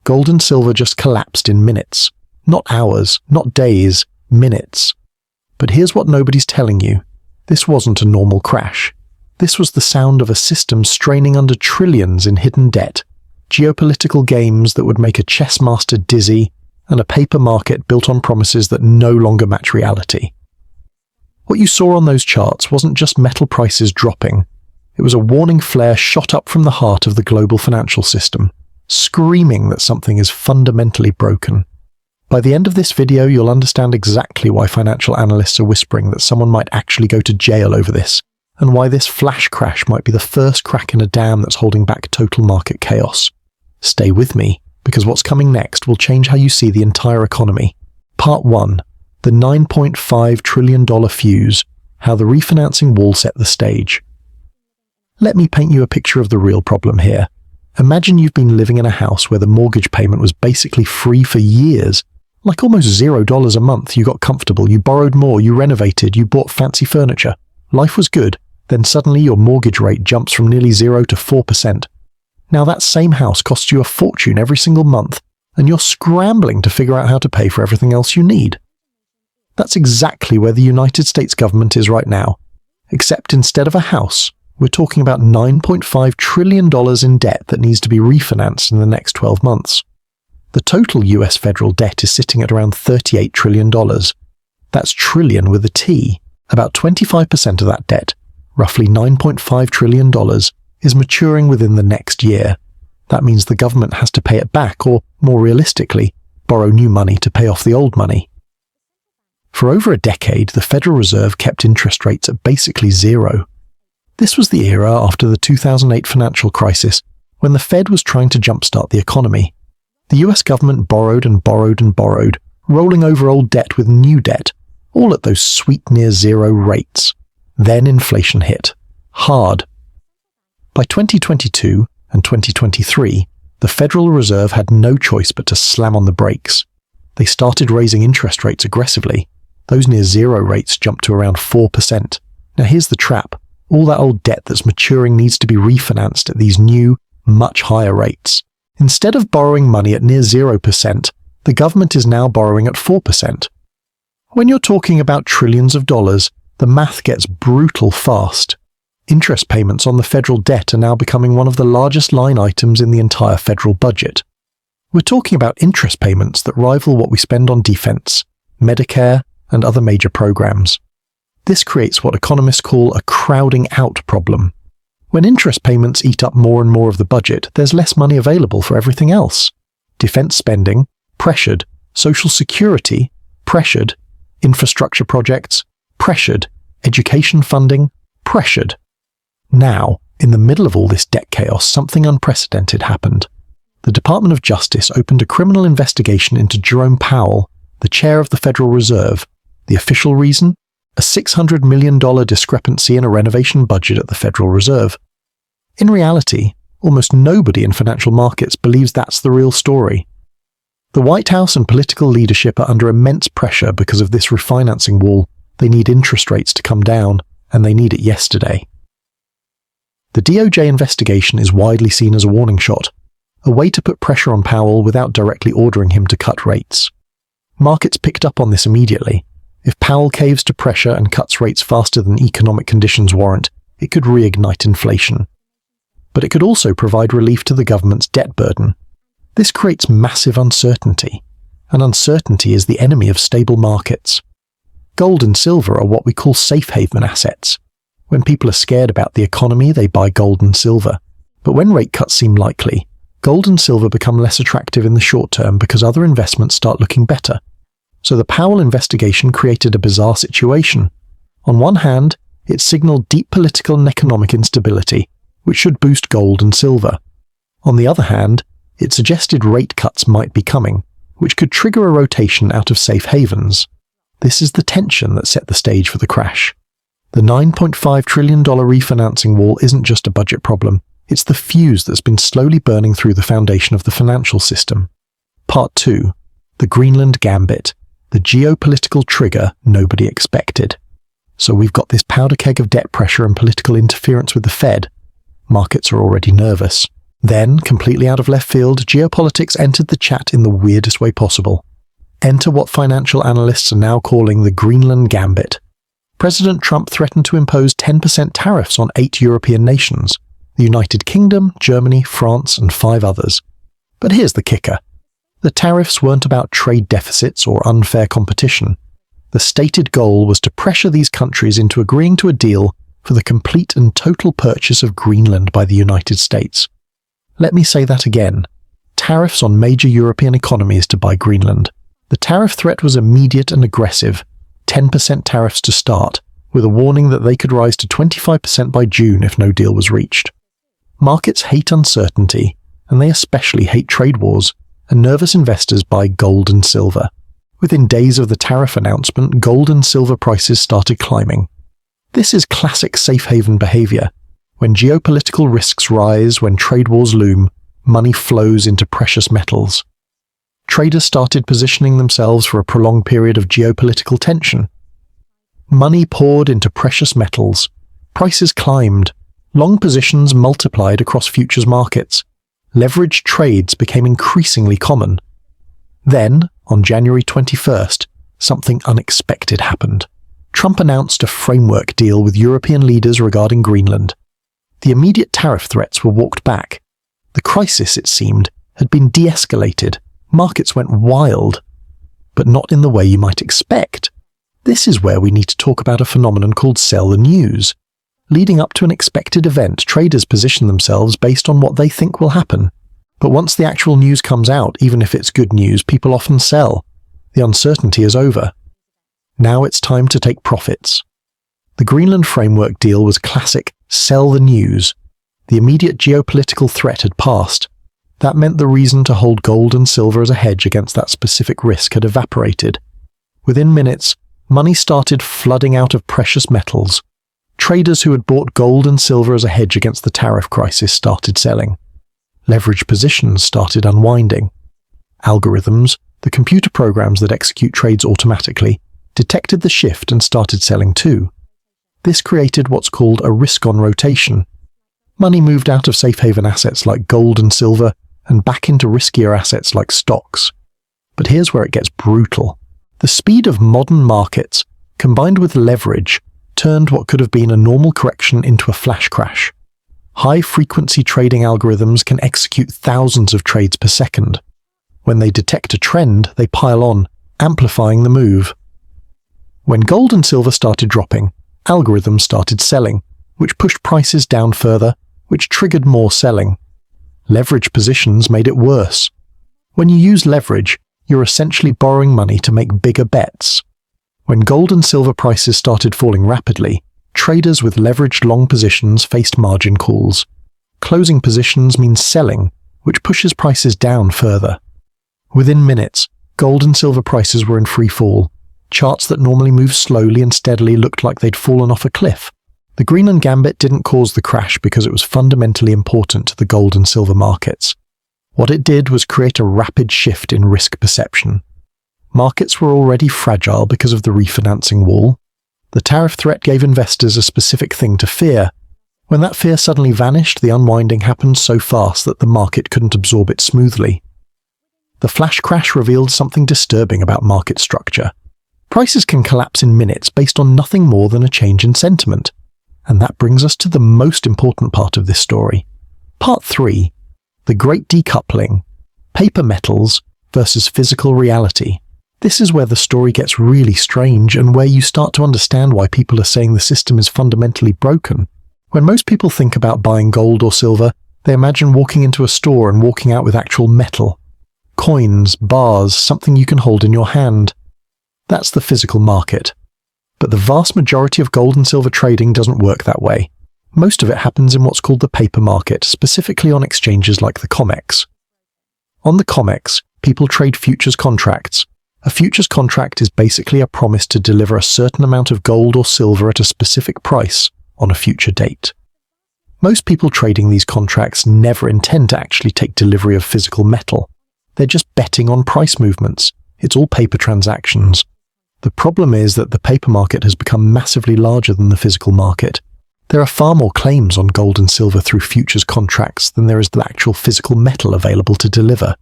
gold and silver just collapsed in minutes. Not hours, not days, minutes. But here's what nobody's telling you. This wasn't a normal crash. This was the sound of a system straining under trillions in hidden debt, geopolitical games that would make a chess master dizzy, and a paper market built on promises that no longer match reality. What you saw on those charts wasn't just metal prices dropping. It was a warning flare shot up from the heart of the global financial system, screaming that something is fundamentally broken. By the end of this video, you'll understand exactly why financial analysts are whispering that someone might actually go to jail over this, and why this flash crash might be the first crack in a dam that's holding back total market chaos. Stay with me, because what's coming next will change how you see the entire economy. Part 1. The $9.5 trillion fuse, how the refinancing wall set the stage. Let me paint you a picture of the real problem here. Imagine you've been living in a house where the mortgage payment was basically free for years. Like almost $0 a month, you got comfortable, you borrowed more, you renovated, you bought fancy furniture. Life was good. Then suddenly your mortgage rate jumps from nearly 0 to 4%. Now that same house costs you a fortune every single month, and you're scrambling to figure out how to pay for everything else you need. That's exactly where the United States government is right now. Except instead of a house, we're talking about $9.5 trillion in debt that needs to be refinanced in the next 12 months. The total US federal debt is sitting at around $38 trillion. That's trillion with a T. About 25% of that debt, roughly $9.5 trillion, is maturing within the next year. That means the government has to pay it back, or, more realistically, borrow new money to pay off the old money. For over a decade, the Federal Reserve kept interest rates at basically zero. This was the era after the 2008 financial crisis, when the Fed was trying to jumpstart the economy. The US government borrowed and borrowed and borrowed, rolling over old debt with new debt, all at those sweet near-zero rates. Then inflation hit. Hard. By 2022 and 2023, the Federal Reserve had no choice but to slam on the brakes. They started raising interest rates aggressively. Those near-zero rates jumped to around 4%. Now here's the trap. All that old debt that's maturing needs to be refinanced at these new, much higher rates. Instead of borrowing money at near 0%, the government is now borrowing at 4%. When you're talking about trillions of dollars, the math gets brutal fast. Interest payments on the federal debt are now becoming one of the largest line items in the entire federal budget. We're talking about interest payments that rival what we spend on defense, Medicare, and other major programs. This creates what economists call a crowding out problem. When interest payments eat up more and more of the budget, there's less money available for everything else. Defense spending, pressured. Social security, pressured. Infrastructure projects, pressured. Education funding, pressured. Now, in the middle of all this debt chaos, something unprecedented happened. The Department of Justice opened a criminal investigation into Jerome Powell, the chair of the Federal Reserve. The official reason? A $600 million discrepancy in a renovation budget at the Federal Reserve. In reality, almost nobody in financial markets believes that's the real story. The White House and political leadership are under immense pressure because of this refinancing wall. They need interest rates to come down, and they need it yesterday. The DOJ investigation is widely seen as a warning shot, a way to put pressure on Powell without directly ordering him to cut rates. Markets picked up on this immediately. If Powell caves to pressure and cuts rates faster than economic conditions warrant, it could reignite inflation. But it could also provide relief to the government's debt burden. This creates massive uncertainty, and uncertainty is the enemy of stable markets. Gold and silver are what we call safe haven assets. When people are scared about the economy, they buy gold and silver. But when rate cuts seem likely, gold and silver become less attractive in the short term because other investments start looking better. So the Powell investigation created a bizarre situation. On one hand, it signaled deep political and economic instability, which should boost gold and silver. On the other hand, it suggested rate cuts might be coming, which could trigger a rotation out of safe havens. This is the tension that set the stage for the crash. The $9.5 trillion refinancing wall isn't just a budget problem, it's the fuse that's been slowly burning through the foundation of the financial system. Part 2. The Greenland Gambit. The geopolitical trigger nobody expected. So we've got this powder keg of debt pressure and political interference with the Fed. Markets are already nervous. Then, completely out of left field, geopolitics entered the chat in the weirdest way possible. Enter what financial analysts are now calling the Greenland Gambit. President Trump threatened to impose 10% tariffs on 8 European nations: the United Kingdom, Germany, France, and 5 others. But here's the kicker. The tariffs weren't about trade deficits or unfair competition. The stated goal was to pressure these countries into agreeing to a deal for the complete and total purchase of Greenland by the United States. Let me say that again. Tariffs on major European economies to buy Greenland. The tariff threat was immediate and aggressive. 10% tariffs to start, with a warning that they could rise to 25% by June if no deal was reached. Markets hate uncertainty, and they especially hate trade wars, and nervous investors buy gold and silver. Within days of the tariff announcement, gold and silver prices started climbing. This is classic safe haven behavior. When geopolitical risks rise, when trade wars loom, money flows into precious metals. Traders started positioning themselves for a prolonged period of geopolitical tension. Money poured into precious metals. Prices climbed. Long positions multiplied across futures markets. Leveraged trades became increasingly common. Then, on January 21st, something unexpected happened. Trump announced a framework deal with European leaders regarding Greenland. The immediate tariff threats were walked back. The crisis, it seemed, had been de-escalated. Markets went wild, but not in the way you might expect. This is where we need to talk about a phenomenon called sell the news. Leading up to an expected event, traders position themselves based on what they think will happen. But once the actual news comes out, even if it's good news, people often sell. The uncertainty is over. Now it's time to take profits. The Greenland framework deal was classic sell the news. The immediate geopolitical threat had passed. That meant the reason to hold gold and silver as a hedge against that specific risk had evaporated. Within minutes, money started flooding out of precious metals. Traders who had bought gold and silver as a hedge against the tariff crisis started selling. Leveraged positions started unwinding. Algorithms, the computer programs that execute trades automatically, detected the shift and started selling too. This created what's called a risk-on rotation. Money moved out of safe haven assets like gold and silver and back into riskier assets like stocks. But here's where it gets brutal. The speed of modern markets, combined with leverage, turned what could have been a normal correction into a flash crash. High-frequency trading algorithms can execute thousands of trades per second. When they detect a trend, they pile on, amplifying the move. When gold and silver started dropping, algorithms started selling, which pushed prices down further, which triggered more selling. Leverage positions made it worse. When you use leverage, you're essentially borrowing money to make bigger bets. When gold and silver prices started falling rapidly, traders with leveraged long positions faced margin calls. Closing positions means selling, which pushes prices down further. Within minutes, gold and silver prices were in free fall. Charts that normally move slowly and steadily looked like they'd fallen off a cliff. The Greenland Gambit didn't cause the crash because it was fundamentally important to the gold and silver markets. What it did was create a rapid shift in risk perception. Markets were already fragile because of the refinancing wall. The tariff threat gave investors a specific thing to fear. When that fear suddenly vanished, the unwinding happened so fast that the market couldn't absorb it smoothly. The flash crash revealed something disturbing about market structure. Prices can collapse in minutes based on nothing more than a change in sentiment. And that brings us to the most important part of this story. Part 3. The Great Decoupling. Paper metals versus physical reality. This is where the story gets really strange and where you start to understand why people are saying the system is fundamentally broken. When most people think about buying gold or silver, they imagine walking into a store and walking out with actual metal. Coins, bars, something you can hold in your hand. That's the physical market. But the vast majority of gold and silver trading doesn't work that way. Most of it happens in what's called the paper market, specifically on exchanges like the COMEX. On the COMEX, people trade futures contracts. A futures contract is basically a promise to deliver a certain amount of gold or silver at a specific price on a future date. Most people trading these contracts never intend to actually take delivery of physical metal. They're just betting on price movements. It's all paper transactions. The problem is that the paper market has become massively larger than the physical market. There are far more claims on gold and silver through futures contracts than there is the actual physical metal available to deliver.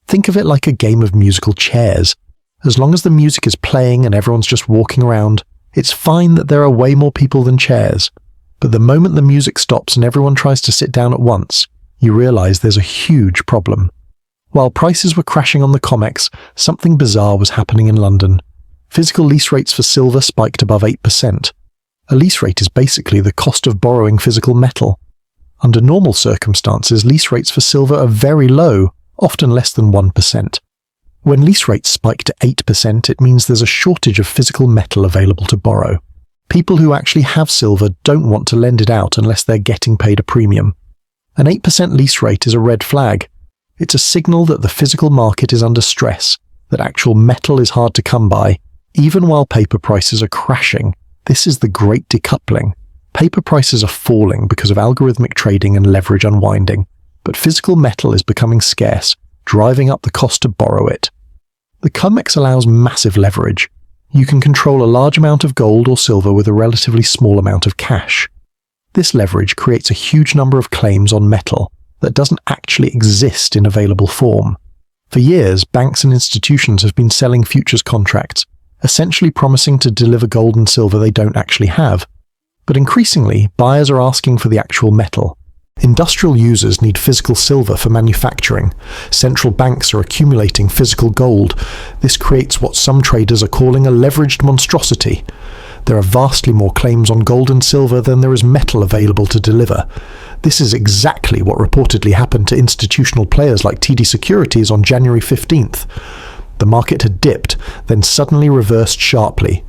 Think of it like a game of musical chairs. As long as the music is playing and everyone's just walking around, it's fine that there are way more people than chairs. But the moment the music stops and everyone tries to sit down at once, you realize there's a huge problem. While prices were crashing on the COMEX, something bizarre was happening in London. Physical lease rates for silver spiked above 8%. A lease rate is basically the cost of borrowing physical metal. Under normal circumstances, lease rates for silver are very low, often less than 1%. When lease rates spike to 8%, it means there's a shortage of physical metal available to borrow. People who actually have silver don't want to lend it out unless they're getting paid a premium. An 8% lease rate is a red flag. It's a signal that the physical market is under stress, that actual metal is hard to come by, even while paper prices are crashing. This is the great decoupling. Paper prices are falling because of algorithmic trading and leverage unwinding, but physical metal is becoming scarce, driving up the cost to borrow it. The COMEX allows massive leverage. You can control a large amount of gold or silver with a relatively small amount of cash. This leverage creates a huge number of claims on metal that doesn't actually exist in available form. For years, banks and institutions have been selling futures contracts, essentially promising to deliver gold and silver they don't actually have. But increasingly, buyers are asking for the actual metal. Industrial users need physical silver for manufacturing. Central banks are accumulating physical gold. This creates what some traders are calling a leveraged monstrosity. There are vastly more claims on gold and silver than there is metal available to deliver. This is exactly what reportedly happened to institutional players like TD Securities on January 15th. The market had dipped, then suddenly reversed sharply.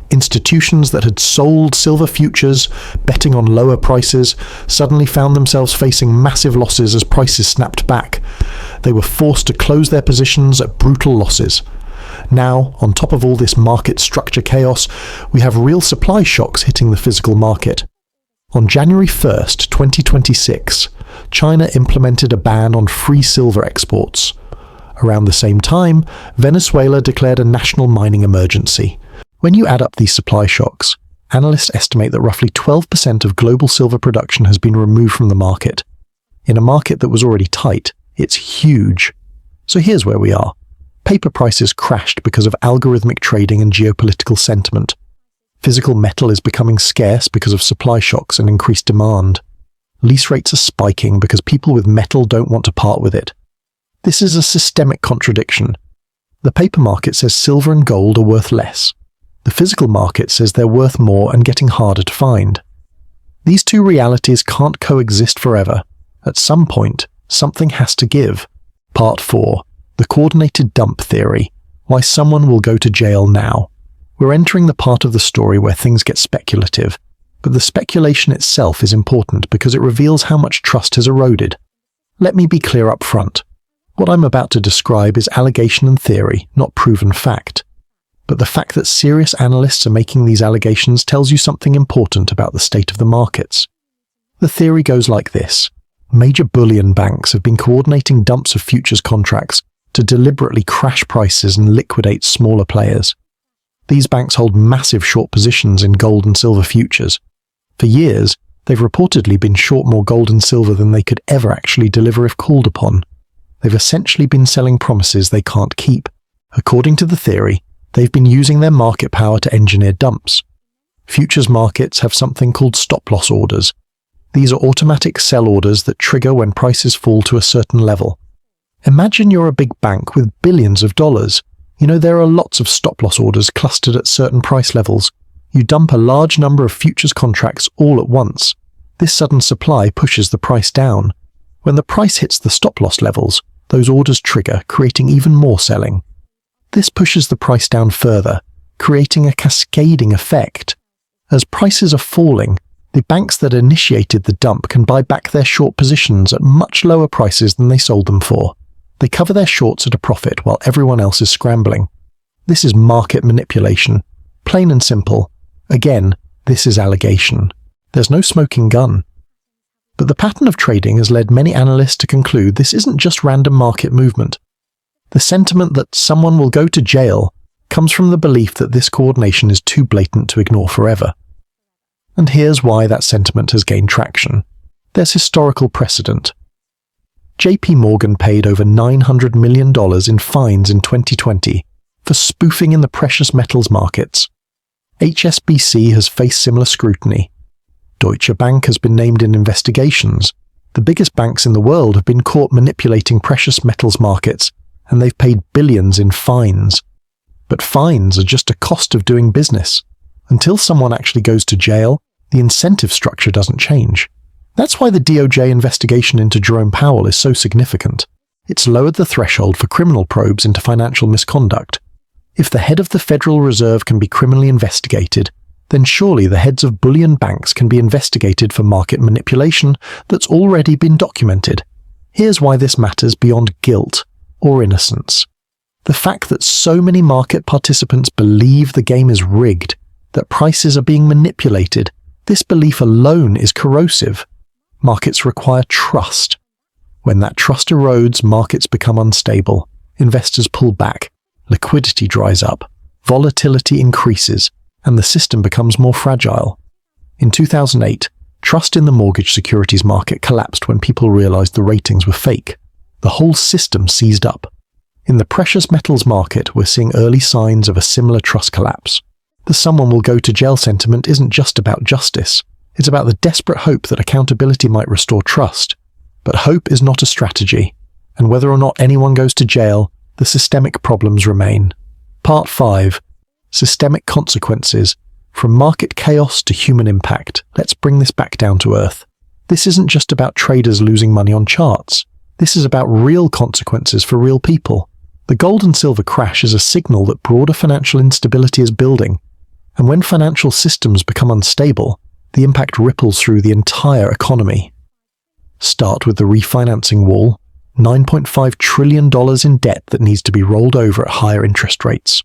Institutions that had sold silver futures, betting on lower prices, suddenly found themselves facing massive losses as prices snapped back. They were forced to close their positions at brutal losses. Now, on top of all this market structure chaos, we have real supply shocks hitting the physical market. On January 1st, 2026, China implemented a ban on free silver exports. Around the same time, Venezuela declared a national mining emergency. When you add up these supply shocks, analysts estimate that roughly 12% of global silver production has been removed from the market. In a market that was already tight, it's huge. So here's where we are. Paper prices crashed because of algorithmic trading and geopolitical sentiment. Physical metal is becoming scarce because of supply shocks and increased demand. Lease rates are spiking because people with metal don't want to part with it. This is a systemic contradiction. The paper market says silver and gold are worth less. The physical market says they're worth more and getting harder to find. These two realities can't coexist forever. At some point, something has to give. Part 4. The coordinated dump theory. Why someone will go to jail now. We're entering the part of the story where things get speculative, but the speculation itself is important because it reveals how much trust has eroded. Let me be clear up front. What I'm about to describe is allegation and theory, not proven fact. But the fact that serious analysts are making these allegations tells you something important about the state of the markets. The theory goes like this. Major bullion banks have been coordinating dumps of futures contracts to deliberately crash prices and liquidate smaller players. These banks hold massive short positions in gold and silver futures. For years, they've reportedly been short more gold and silver than they could ever actually deliver if called upon. They've essentially been selling promises they can't keep. According to the theory, they've been using their market power to engineer dumps. Futures markets have something called stop-loss orders. These are automatic sell orders that trigger when prices fall to a certain level. Imagine you're a big bank with billions of dollars. You know, there are lots of stop-loss orders clustered at certain price levels. You dump a large number of futures contracts all at once. This sudden supply pushes the price down. When the price hits the stop-loss levels, those orders trigger, creating even more selling. This pushes the price down further, creating a cascading effect. As prices are falling, the banks that initiated the dump can buy back their short positions at much lower prices than they sold them for. They cover their shorts at a profit while everyone else is scrambling. This is market manipulation. Plain and simple. Again, this is allegation. There's no smoking gun. But the pattern of trading has led many analysts to conclude this isn't just random market movement. The sentiment that someone will go to jail comes from the belief that this coordination is too blatant to ignore forever. And here's why that sentiment has gained traction. There's historical precedent. JP Morgan paid over $900 million in fines in 2020 for spoofing in the precious metals markets. HSBC has faced similar scrutiny. Deutsche Bank has been named in investigations. The biggest banks in the world have been caught manipulating precious metals markets, and they've paid billions in fines. But fines are just a cost of doing business. Until someone actually goes to jail, the incentive structure doesn't change. That's why the DOJ investigation into Jerome Powell is so significant. It's lowered the threshold for criminal probes into financial misconduct. If the head of the Federal Reserve can be criminally investigated, then surely the heads of bullion banks can be investigated for market manipulation that's already been documented. Here's why this matters beyond guilt or innocence. The fact that so many market participants believe the game is rigged, that prices are being manipulated, this belief alone is corrosive. Markets require trust. When that trust erodes, markets become unstable. Investors pull back. Liquidity dries up. Volatility increases, and the system becomes more fragile. In 2008, trust in the mortgage securities market collapsed when people realized the ratings were fake. The whole system seized up. In the precious metals market, we're seeing early signs of a similar trust collapse. The someone will go to jail sentiment isn't just about justice. It's about the desperate hope that accountability might restore trust. But hope is not a strategy, and whether or not anyone goes to jail, the systemic problems remain. Part 5. Systemic consequences. From market chaos to human impact. Let's bring this back down to earth. This isn't just about traders losing money on charts. This is about real consequences for real people. The gold and silver crash is a signal that broader financial instability is building. And when financial systems become unstable, the impact ripples through the entire economy. Start with the refinancing wall, $9.5 trillion in debt that needs to be rolled over at higher interest rates.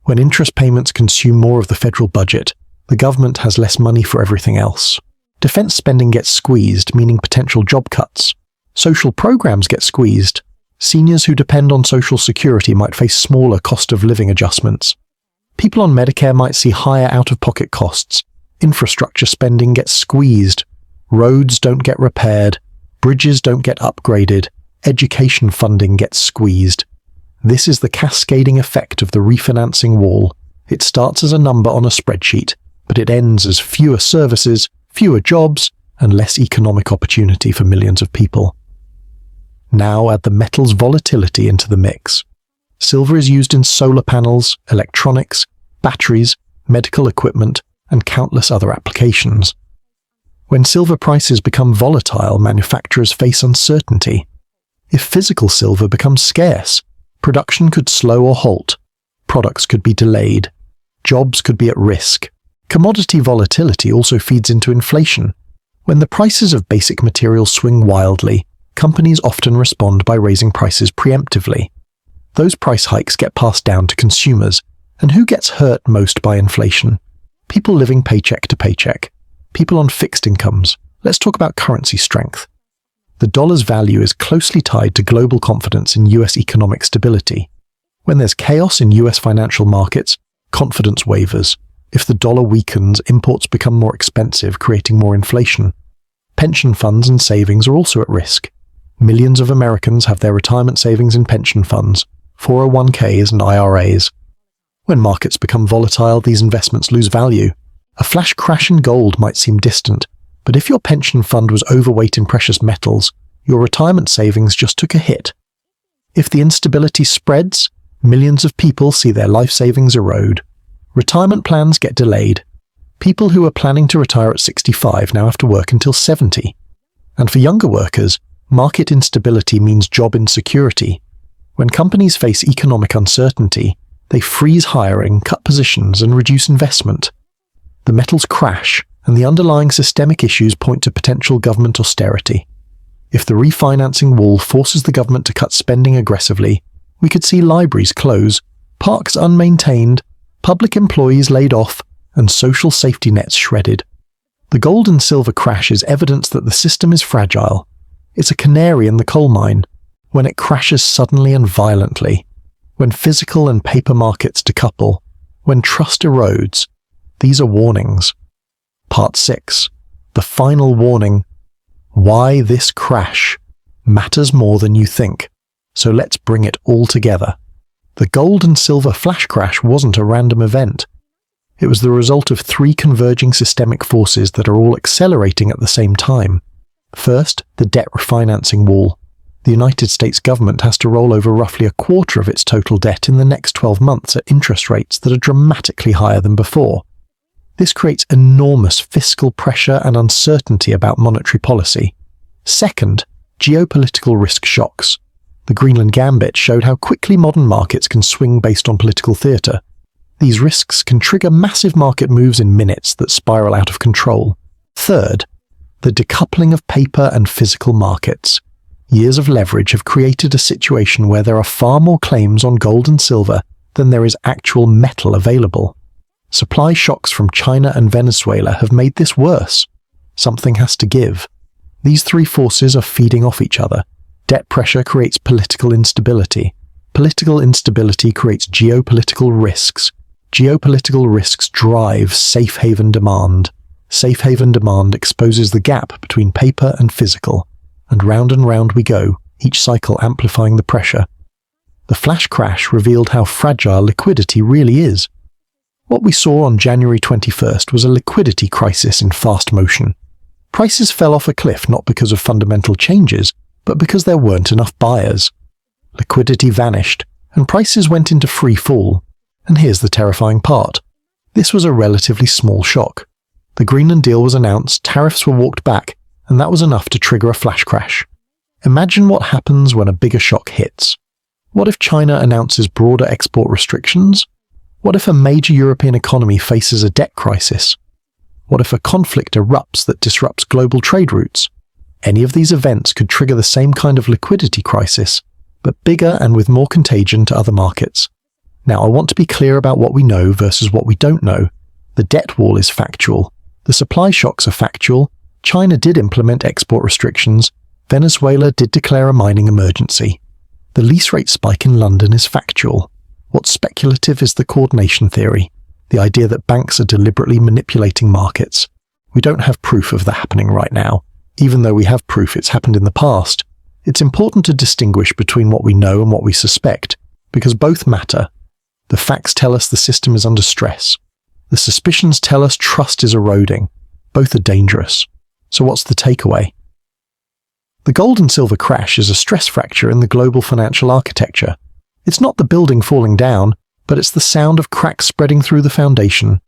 When interest payments consume more of the federal budget, the government has less money for everything else. Defense spending gets squeezed, meaning potential job cuts. Social programs get squeezed. Seniors who depend on Social Security might face smaller cost of living adjustments. People on Medicare might see higher out-of-pocket costs. Infrastructure spending gets squeezed. Roads don't get repaired. Bridges don't get upgraded. Education funding gets squeezed. This is the cascading effect of the refinancing wall. It starts as a number on a spreadsheet, but it ends as fewer services, fewer jobs, and less economic opportunity for millions of people. Now add the metals volatility into the mix. Silver is used in solar panels, electronics, batteries, medical equipment, and countless other applications. When silver prices become volatile, manufacturers face uncertainty. If physical silver becomes scarce, production could slow or halt, products could be delayed, jobs could be at risk. Commodity volatility also feeds into inflation. When the prices of basic materials swing wildly, companies often respond by raising prices preemptively. Those price hikes get passed down to consumers, and who gets hurt most by inflation? People living paycheck to paycheck. People on fixed incomes. Let's talk about currency strength. The dollar's value is closely tied to global confidence in US economic stability. When there's chaos in US financial markets, confidence wavers. If the dollar weakens, imports become more expensive, creating more inflation. Pension funds and savings are also at risk. Millions of Americans have their retirement savings in pension funds, 401ks and IRAs. When markets become volatile, these investments lose value. A flash crash in gold might seem distant, but if your pension fund was overweight in precious metals, your retirement savings just took a hit. If the instability spreads, millions of people see their life savings erode. Retirement plans get delayed. People who are planning to retire at 65 now have to work until 70. And for younger workers, market instability means job insecurity. When companies face economic uncertainty, they freeze hiring, cut positions, and reduce investment. The metals crash, and the underlying systemic issues point to potential government austerity. If the refinancing wall forces the government to cut spending aggressively, we could see libraries close, parks unmaintained, public employees laid off, and social safety nets shredded. The gold and silver crash is evidence that the system is fragile. It's a canary in the coal mine. When it crashes suddenly and violently, when physical and paper markets decouple, when trust erodes, these are warnings. Part 6. The final warning. Why this crash matters more than you think. So let's bring it all together. The gold and silver flash crash wasn't a random event. It was the result of 3 converging systemic forces that are all accelerating at the same time. First, the debt refinancing wall. The United States government has to roll over roughly a quarter of its total debt in the next 12 months at interest rates that are dramatically higher than before. This creates enormous fiscal pressure and uncertainty about monetary policy. Second, geopolitical risk shocks. The Greenland Gambit showed how quickly modern markets can swing based on political theatre. These risks can trigger massive market moves in minutes that spiral out of control. Third, the decoupling of paper and physical markets. Years of leverage have created a situation where there are far more claims on gold and silver than there is actual metal available. Supply shocks from China and Venezuela have made this worse. Something has to give. These 3 forces are feeding off each other. Debt pressure creates political instability. Political instability creates geopolitical risks. Geopolitical risks drive safe haven demand. Safe haven demand exposes the gap between paper and physical. And round we go, each cycle amplifying the pressure. The flash crash revealed how fragile liquidity really is. What we saw on January 21st was a liquidity crisis in fast motion. Prices fell off a cliff not because of fundamental changes, but because there weren't enough buyers. Liquidity vanished, and prices went into free fall. And here's the terrifying part. This was a relatively small shock. The Greenland deal was announced, tariffs were walked back, and that was enough to trigger a flash crash. Imagine what happens when a bigger shock hits. What if China announces broader export restrictions? What if a major European economy faces a debt crisis? What if a conflict erupts that disrupts global trade routes? Any of these events could trigger the same kind of liquidity crisis, but bigger and with more contagion to other markets. Now, I want to be clear about what we know versus what we don't know. The debt wall is factual. The supply shocks are factual. China did implement export restrictions. Venezuela did declare a mining emergency. The lease rate spike in London is factual. What's speculative is the coordination theory, the idea that banks are deliberately manipulating markets. We don't have proof of that happening right now. Even though we have proof it's happened in the past, it's important to distinguish between what we know and what we suspect, because both matter. The facts tell us the system is under stress. The suspicions tell us trust is eroding. Both are dangerous. So what's the takeaway? The gold and silver crash is a stress fracture in the global financial architecture. It's not the building falling down, but it's the sound of cracks spreading through the foundation.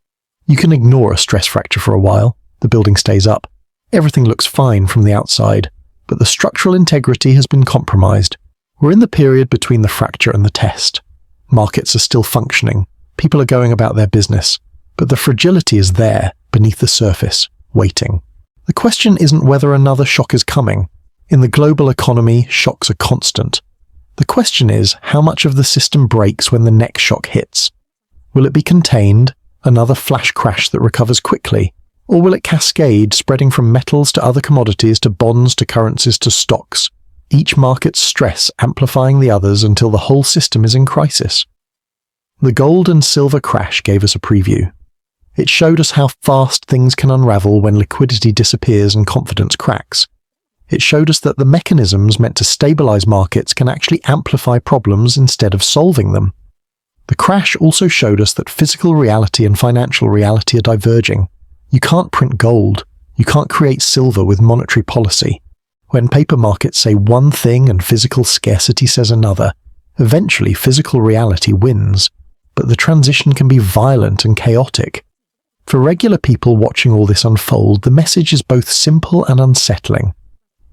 You can ignore a stress fracture for a while. The building stays up. Everything looks fine from the outside, but the structural integrity has been compromised. We're in the period between the fracture and the test. Markets are still functioning. People are going about their business, but the fragility is there, beneath the surface, waiting. The question isn't whether another shock is coming. In the global economy, shocks are constant. The question is how much of the system breaks when the next shock hits. Will it be contained, another flash crash that recovers quickly? Or will it cascade, spreading from metals to other commodities to bonds to currencies to stocks, each market's stress amplifying the others until the whole system is in crisis? The gold and silver crash gave us a preview. It showed us how fast things can unravel when liquidity disappears and confidence cracks. It showed us that the mechanisms meant to stabilize markets can actually amplify problems instead of solving them. The crash also showed us that physical reality and financial reality are diverging. You can't print gold. You can't create silver with monetary policy. When paper markets say one thing and physical scarcity says another, eventually physical reality wins. But the transition can be violent and chaotic. For regular people watching all this unfold, the message is both simple and unsettling.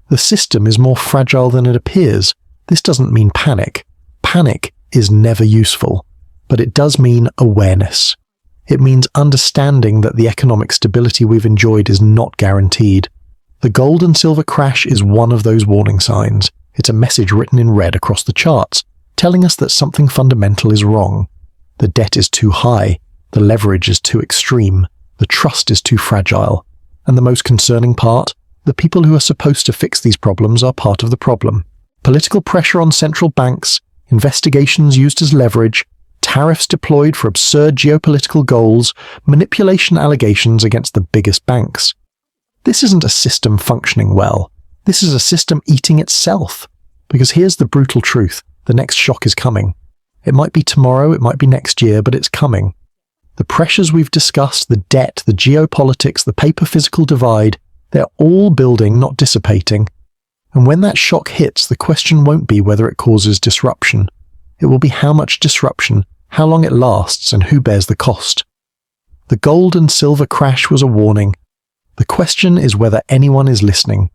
The system is more fragile than it appears. This doesn't mean panic. Panic is never useful, but it does mean awareness. It means understanding that the economic stability we've enjoyed is not guaranteed. The gold and silver crash is one of those warning signs. It's a message written in red across the charts, telling us that something fundamental is wrong. The debt is too high, the leverage is too extreme, the trust is too fragile. And the most concerning part? The people who are supposed to fix these problems are part of the problem. Political pressure on central banks, investigations used as leverage, tariffs deployed for absurd geopolitical goals, manipulation allegations against the biggest banks. This isn't a system functioning well. This is a system eating itself. Because here's the brutal truth. The next shock is coming. It might be tomorrow, it might be next year, but it's coming. The pressures we've discussed, the debt, the geopolitics, the paper-physical divide, they're all building, not dissipating. And when that shock hits, the question won't be whether it causes disruption. It will be how much disruption, how long it lasts, and who bears the cost. The gold and silver crash was a warning. The question is whether anyone is listening.